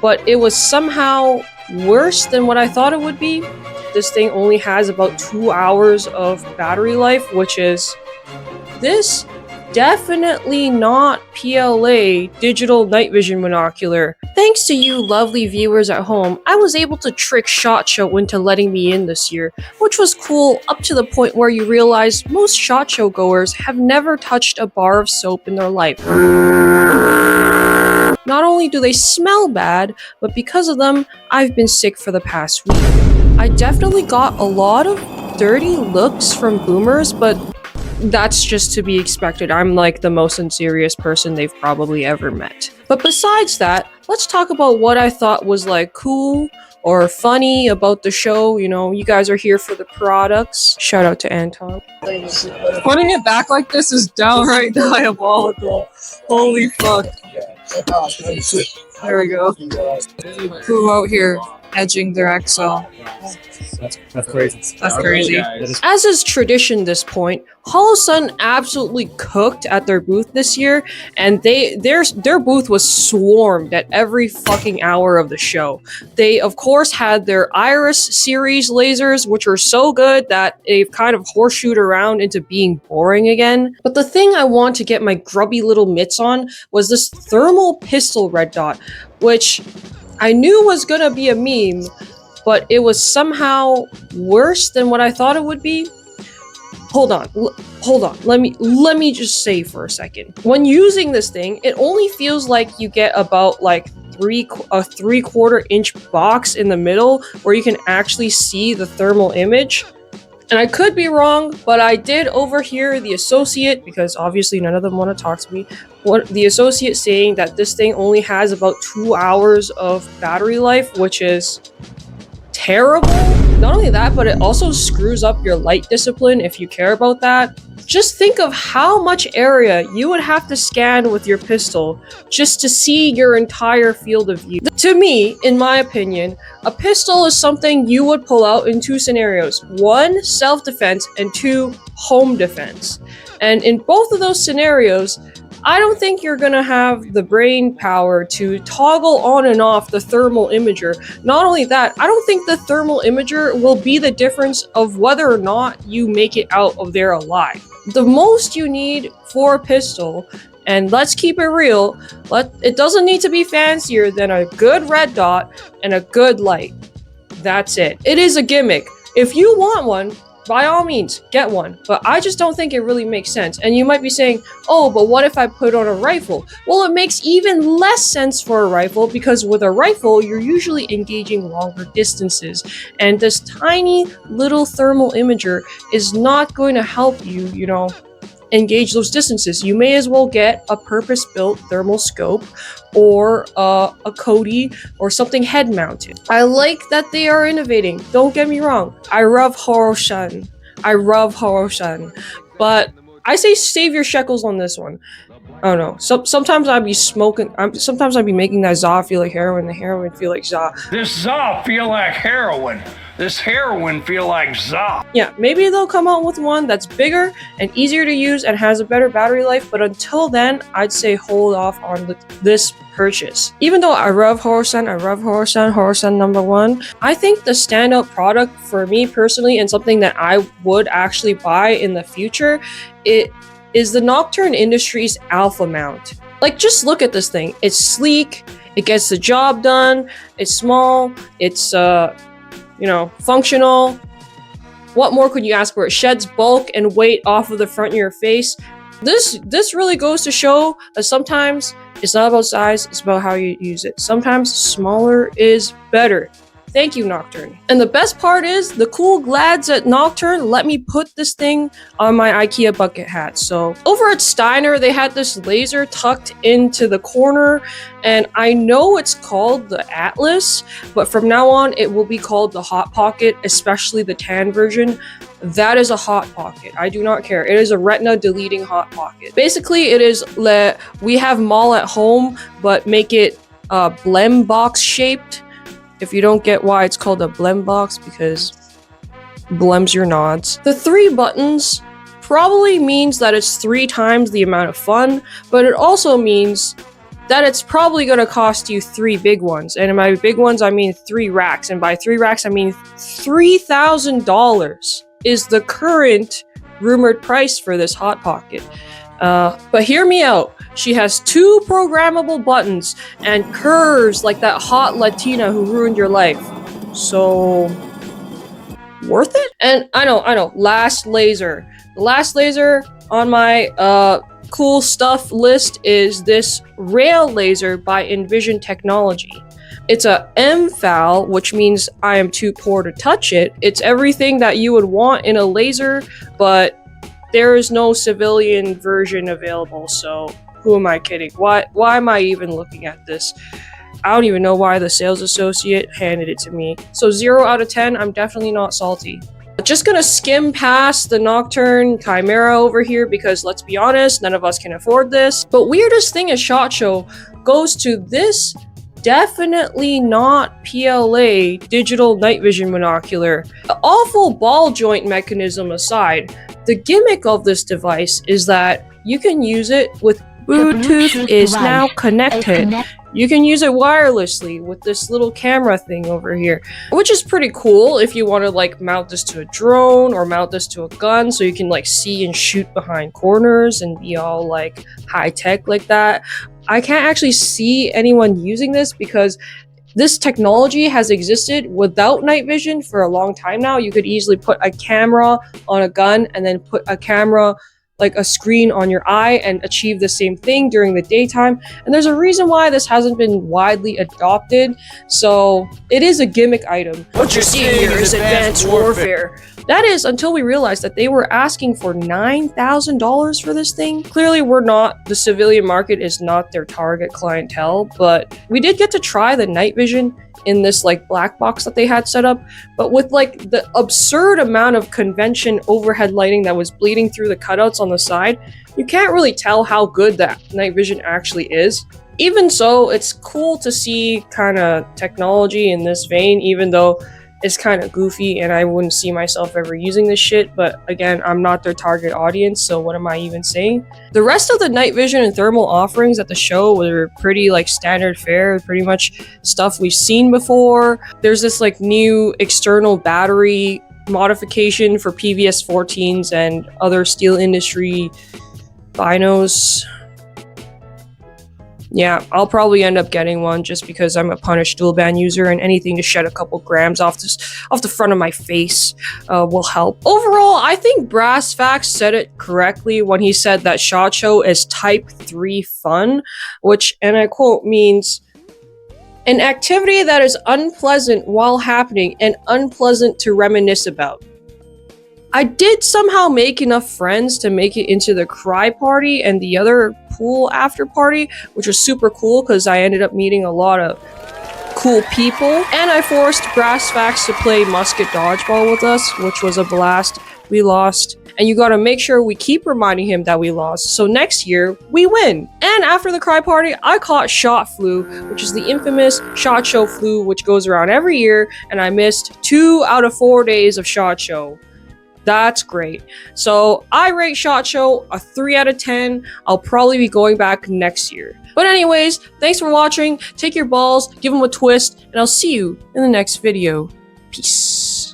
but it was somehow worse than what I thought it would be. This thing only has about 2 hours of battery life, which is this definitely not PLA digital night vision monocular. Thanks to you lovely viewers at home, I was able to trick SHOT Show into letting me in this year, which was cool up to the point where you realize most SHOT Show goers have never touched a bar of soap in their life. Not only do they smell bad, but because of them, I've been sick for the past week. I definitely got a lot of dirty looks from boomers, but that's just to be expected. I'm like the most unserious person they've probably ever met. But besides that, let's talk about what I thought was like cool or funny about the show. You know, you guys are here for the products. Shout out to Anton. Putting it back like this is downright diabolical. Holy fuck. There we go. Who out here edging their XL? That's crazy. That's crazy. As is tradition this point, Holosun absolutely cooked at their booth this year, and their booth was swarmed at every fucking hour of the show. They of course had their Iris series lasers, which are so good that they've kind of horseshoed around into being boring again. But the thing I want to get my grubby little mitts on was this thermal pistol red dot, which I knew was gonna be a meme, but it was somehow worse than what I thought it would be. Hold on. Let me just say for a second. When using this thing, it only feels like you get about like a 3/4 inch box in the middle where you can actually see the thermal image. And I could be wrong, but I did overhear the associate, because obviously none of them want to talk to me, the associate saying that this thing only has about 2 hours of battery life, which is terrible. Not only that, but it also screws up your light discipline if you care about that. Just think of how much area you would have to scan with your pistol just to see your entire field of view. To me, in my opinion, a pistol is something you would pull out in two scenarios. One, self-defense, and two, home defense. And in both of those scenarios, I don't think you're gonna have the brain power to toggle on and off the thermal imager. Not only that, I don't think the thermal imager will be the difference of whether or not you make it out of there alive. The most you need for a pistol, and let's keep it real, it doesn't need to be fancier than a good red dot and a good light. That's it. It is a gimmick. If you want one, by all means, get one, but I just don't think it really makes sense. And you might be saying, oh, but what if I put on a rifle? Well, it makes even less sense for a rifle, because with a rifle, you're usually engaging longer distances, and this tiny little thermal imager is not going to help you, you know, engage those distances. You may as well get a purpose-built thermal scope or a Cody or something head-mounted. I like that they are innovating. Don't get me wrong. I love Horosun. But I say save your shekels on this one. I don't know. Sometimes I'd be smoking. Sometimes I'd be making that za feel like heroin. The heroin feel like za. This za feel like heroin. This heroin feel like za. Yeah, maybe they'll come out with one that's bigger and easier to use and has a better battery life, but until then, I'd say hold off on this purchase. Even though I love Horosun, Horosun number one, I think the standout product for me personally, and something that I would actually buy in the future, it is the Nocturn Industries Alpha Mount. Like, just look at this thing. It's sleek, it gets the job done, it's small, it's you know, functional. What more could you ask for? It sheds bulk and weight off of the front of your face. This really goes to show that sometimes it's not about size, it's about how you use it. Sometimes smaller is better. Thank you, Nocturn. And the best part is, the cool glads at Nocturn let me put this thing on my IKEA bucket hat. So over at Steiner, they had this laser tucked into the corner, and I know it's called the Atlas, but from now on, it will be called the Hot Pocket, especially the tan version. That is a Hot Pocket. I do not care. It is a retina deleting Hot Pocket. Basically, it is we have Mall at home, but make it blem box shaped. If you don't get why it's called a blem box, because blems your nods. The 3 buttons probably means that it's 3 times the amount of fun, but it also means that it's probably going to cost you 3 big ones. And by big ones, I mean 3 racks. And by 3 racks, I mean $3,000 is the current rumored price for this Hot Pocket. But hear me out. She has 2 programmable buttons and curves like that hot Latina who ruined your life. So, worth it? And I know, last laser. The last laser on my cool stuff list is this rail laser by Envision Technology. It's a MFAL, which means I am too poor to touch it. It's everything that you would want in a laser, but there is no civilian version available, so who am I kidding? Why am I even looking at this? I don't even know why the sales associate handed it to me. So 0 out of 10, I'm definitely not salty. Just gonna skim past the Nocturn Chimera over here because let's be honest, none of us can afford this. But weirdest thing at SHOT Show goes to this definitely not PLA digital night vision monocular. The awful ball joint mechanism aside, the gimmick of this device is that you can use it with Bluetooth is now connected. You can use it wirelessly with this little camera thing over here, which is pretty cool if you want to like mount this to a drone or mount this to a gun so you can like see and shoot behind corners and be all like high tech like that. I can't actually see anyone using this because this technology has existed without night vision for a long time now. You could easily put a camera on a gun and then put a camera like a screen on your eye and achieve the same thing during the daytime. And there's a reason why this hasn't been widely adopted. So it is a gimmick item. What you're seeing here is advanced warfare. That is until we realized that they were asking for $9,000 for this thing. Clearly we're not, the civilian market is not their target clientele, but we did get to try the night vision in this like black box that they had set up, but with like the absurd amount of convention overhead lighting that was bleeding through the cutouts on the side, you can't really tell how good that night vision actually is. Even so, it's cool to see kind of technology in this vein, even though it's kind of goofy and I wouldn't see myself ever using this shit, but again, I'm not their target audience, so what am I even saying? The rest of the night vision and thermal offerings at the show were pretty like standard fare, pretty much stuff we've seen before. There's this like new external battery modification for PVS 14s and other steel industry binos. Yeah, I'll probably end up getting one just because I'm a punished dual band user and anything to shed a couple grams off the front of my face will help. Overall, I think Brass Facts said it correctly when he said that SHOT Show is type 3 fun, which, and I quote, means an activity that is unpleasant while happening and unpleasant to reminisce about. I did somehow make enough friends to make it into the cry party and the other pool after party, which was super cool because I ended up meeting a lot of cool people. And I forced Brass Facts to play musket dodgeball with us, which was a blast. We lost. And you gotta make sure we keep reminding him that we lost, so next year, we win! And after the cry party, I caught shot flu, which is the infamous SHOT Show flu, which goes around every year, and I missed 2 out of 4 days of SHOT Show. That's great. So I rate SHOT Show a 3 out of 10. I'll probably be going back next year. But anyways, thanks for watching. Take your balls, give them a twist, and I'll see you in the next video. Peace.